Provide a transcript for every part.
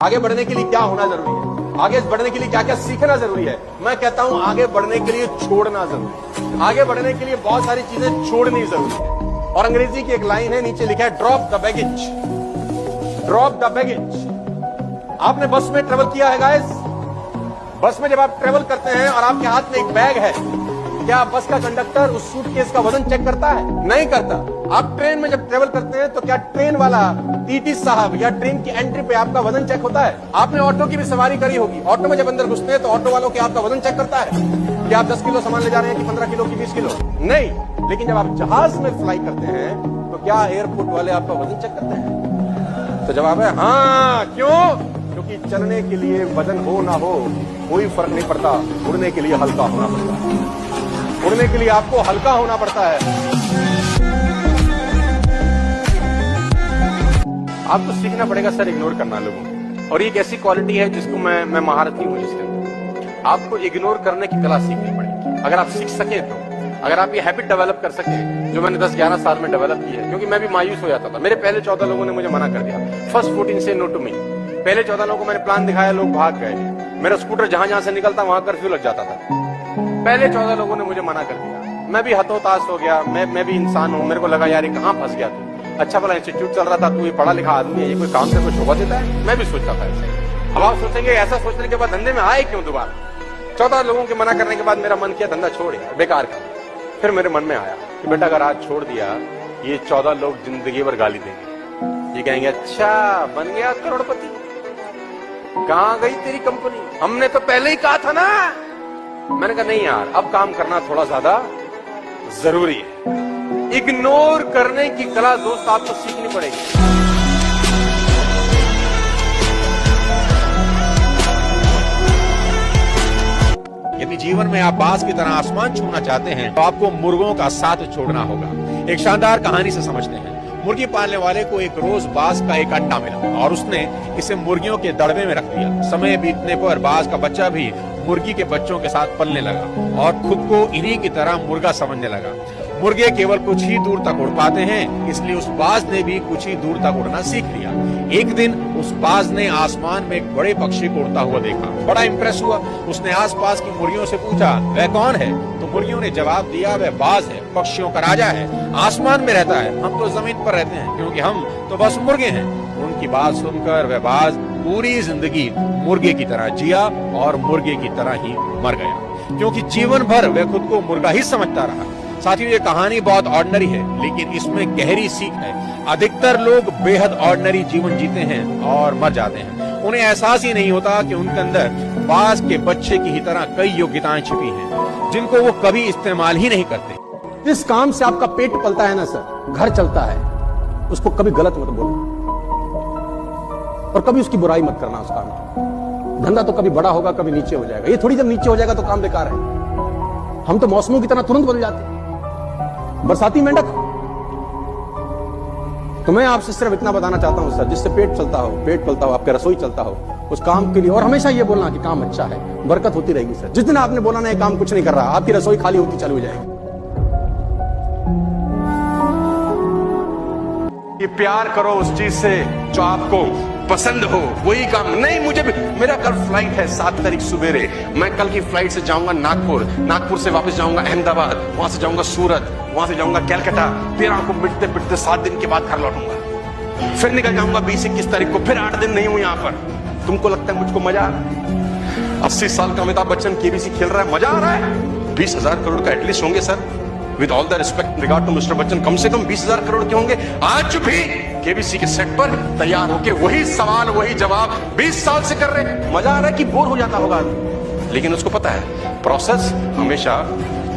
आगे बढ़ने के लिए क्या होना जरूरी है, आगे बढ़ने के लिए क्या क्या सीखना जरूरी है। मैं कहता हूं आगे बढ़ने के लिए छोड़ना जरूरी है। आगे बढ़ने के लिए बहुत सारी चीजें छोड़नी जरूरी है। और अंग्रेजी की एक लाइन है, नीचे लिखा है drop the baggage, drop the baggage. आपने बस में ट्रेवल किया है गाइस? बस में जब आप ट्रेवल करते हैं और आपके हाथ में एक बैग है, क्या बस का कंडक्टर उस सूटकेस का वजन चेक करता है? नहीं करता। आप ट्रेन में जब ट्रेवल करते हैं तो क्या ट्रेन वाला टीटी साहब या ट्रेन की एंट्री पे आपका वजन चेक होता है? आपने ऑटो की भी सवारी करी होगी, ऑटो में जब अंदर घुसते हैं तो ऑटो वालों के आपका वजन चेक करता है कि आप 10 किलो सामान ले जा रहे हैं कि 15 किलो की 20 किलो? नहीं। लेकिन जब आप जहाज में फ्लाई करते हैं तो क्या एयरपोर्ट वाले आपका वजन चेक करते हैं? तो जवाब है हाँ। क्यों? क्योंकि चलने के लिए वजन हो ना हो कोई फर्क नहीं पड़ता, उड़ने के लिए हल्का होना पड़ता है। उड़ने के लिए आपको हल्का होना पड़ता है। आपको सीखना पड़ेगा सर इग्नोर करना लोगों को, और ये एक ऐसी क्वालिटी है जिसको मैं महारथी हूं जिसके अंदर। आपको इग्नोर करने की कला सीखनी पड़ेगी। अगर आप सीख सके तो, अगर आप ये हैबिट डेवलप कर सके जो मैंने 10-11 साल में डेवलप की है, क्योंकि मैं भी मायूस हो जाता था। मेरे पहले 14 लोगों ने मुझे मना कर दिया। फर्स्ट 14 से नो टू मी। पहले 14 लोगों को मैंने प्लान दिखाया, लोग भाग गए। मेरा स्कूटर जहां जहां से निकलता वहां कर्फ्यू लग जाता था। पहले 14 लोगों ने मुझे मना कर दिया। मैं भी हतोताश हो गया। मैं भी इंसान हूं। मेरे को लगा यार ये कहां फंस गया तू? अच्छा भला इंस्टीट्यूट चल रहा था, तू ये पढ़ा लिखा आदमी है, ये कोई काम से कुछ होगा देता है? मैं भी सोचता था ऐसे। अब आप सोचेंगे ऐसा सोचने के बाद धंधे में आए क्यों दोबारा? 14 लोगों के मना करने के बाद मेरा मन किया धंधा छोड़ यार, बेकार का। फिर मेरे मन में आया कि बेटा अगर आज छोड़ दिया, ये 14 लोग जिंदगी भर गाली देंगे। ये कहेंगे अच्छा बन गया करोड़पति, कहां गई तेरी कंपनी, हमने तो पहले ही कहा था ना। मैंने कहा नहीं यार, अब काम करना थोड़ा ज्यादा जरूरी है। इग्नोर करने की कला दोस्त आपको सीखनी पड़ेगी। यदि जीवन में आप बाज की तरह आसमान छूना चाहते हैं तो आपको मुर्गों का साथ छोड़ना होगा। एक शानदार कहानी से समझते हैं। मुर्गी पालने वाले को एक रोज बाज का एक अंडा मिला और उसने इसे मुर्गियों के दड़बे में रख दिया। समय बीतने पर बाज का बच्चा भी मुर्गी के बच्चों के साथ पलने लगा और खुद को इन्हीं की तरह मुर्गा समझने लगा। मुर्गे केवल कुछ ही दूर तक उड़ पाते हैं, इसलिए उस बाज ने भी कुछ ही दूर तक उड़ना सीख लिया। एक दिन उस बाज ने आसमान में एक बड़े पक्षी को उड़ता हुआ देखा। बड़ा इंप्रेस हुआ। उसने आसपास की मुर्गियों से पूछा वह कौन है? तो मुर्गियों ने जवाब दिया वह बाज है, पक्षियों का राजा है, आसमान में रहता है, हम तो जमीन पर रहते हैं क्योंकि हम तो बस मुर्गे हैं। उनकी बात सुनकर वह बाज पूरी जिंदगी मुर्गे की तरह जिया और मुर्गे की तरह ही मर गया, क्योंकि जीवन भर वह खुद को मुर्गा ही समझता रहा। साथियों, ये कहानी बहुत ऑर्डिनरी है, लेकिन इसमें गहरी सीख है। अधिकतर लोग बेहद ऑर्डिनरी जीवन जीते हैं और मर जाते हैं। उन्हें एहसास ही नहीं होता कि उनके अंदर बाज के बच्चे की ही तरह कई योग्यताएं छिपी हैं, जिनको वो कभी इस्तेमाल ही नहीं करते। जिस काम से आपका पेट पलता है ना सर, घर चलता है, उसको कभी गलत मत बोलना और कभी उसकी बुराई मत करना। उस काम की धंधा तो कभी बड़ा होगा, कभी नीचे हो जाएगा। ये थोड़ी जब नीचे हो जाएगा तो काम बेकार है। हम तो मौसमों की तरह तुरंत बदल जाते हैं। बरसाती मेंढक। तो मैं आपसे सिर्फ इतना बताना चाहता हूं सर, जिससे पेट चलता हो, पेट पलता हो, आपका रसोई चलता हो, उस काम के लिए और हमेशा ये बोलना कि काम अच्छा है, बरकत होती रहेगी सर। जिस दिन आपने बोला ना ये काम कुछ नहीं कर रहा, आपकी रसोई खाली होती चालू हो जाएगी। ये प्यार करो उस चीज से जो आपको पसंद हो, वही काम। नहीं मुझे भी, मेरा कल फ्लाइट है 7 तारीख सुबेरे, मैं कल की फ्लाइट से जाऊंगा नागपुर, नागपुर से वापस जाऊंगा अहमदाबाद, वहां से जाऊंगा सूरत, वहां से जाऊंगा कैलकाटा, 13 को मिटते पिटते 7 दिन के बाद घर लौटूंगा। फिर निकल जाऊंगा 20-21 तारीख को, फिर 8 दिन नहीं हूं यहां पर। तुमको लगता है मुझको मजा आ रहा है? 80 साल का अमिताभ बच्चन केबीसी खेल रहा है, मजा आ रहा है? 20,000 करोड़ का एटलीस्ट होंगे sir. With all the respect regard to mister Bachchan, कम से कम 20,000 करोड़ के होंगे। आज भी केबीसी के सेट पर तैयार होके वही सवाल वही जवाब 20 साल से कर रहे हैं। मजा आ रहा है कि बोर हो जाता होगा? लेकिन उसको पता है प्रोसेस हमेशा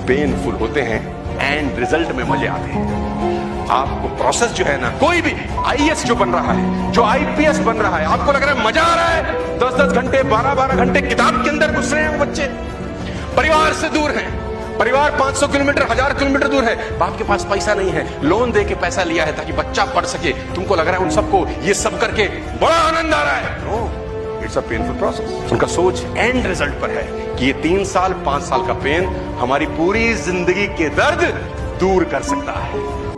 पेनफुल होते हैं एंड रिजल्ट में मजे आते हैं। आपको प्रोसेस जो है ना, कोई भी आईएएस जो बन रहा है, जो आईपीएस बन रहा है, आपको लग रहा है मजा आ रहा है? 10-10 घंटे 12-12 घंटे किताब के अंदर घुस रहे हैं वो बच्चे, परिवार से दूर हैं। परिवार 500 किलोमीटर 1000 किलोमीटर दूर है, बाप के पास पैसा नहीं है, लोन दे के पैसा लिया है ताकि बच्चा पढ़ सके। तुमको लग रहा है उन सबको ये सब करके बड़ा आनंद आ रहा है? No, it's a painful process. उनका सोच एंड रिजल्ट पर है कि ये 3 साल 5 साल का पेन हमारी पूरी जिंदगी के दर्द दूर कर सकता है।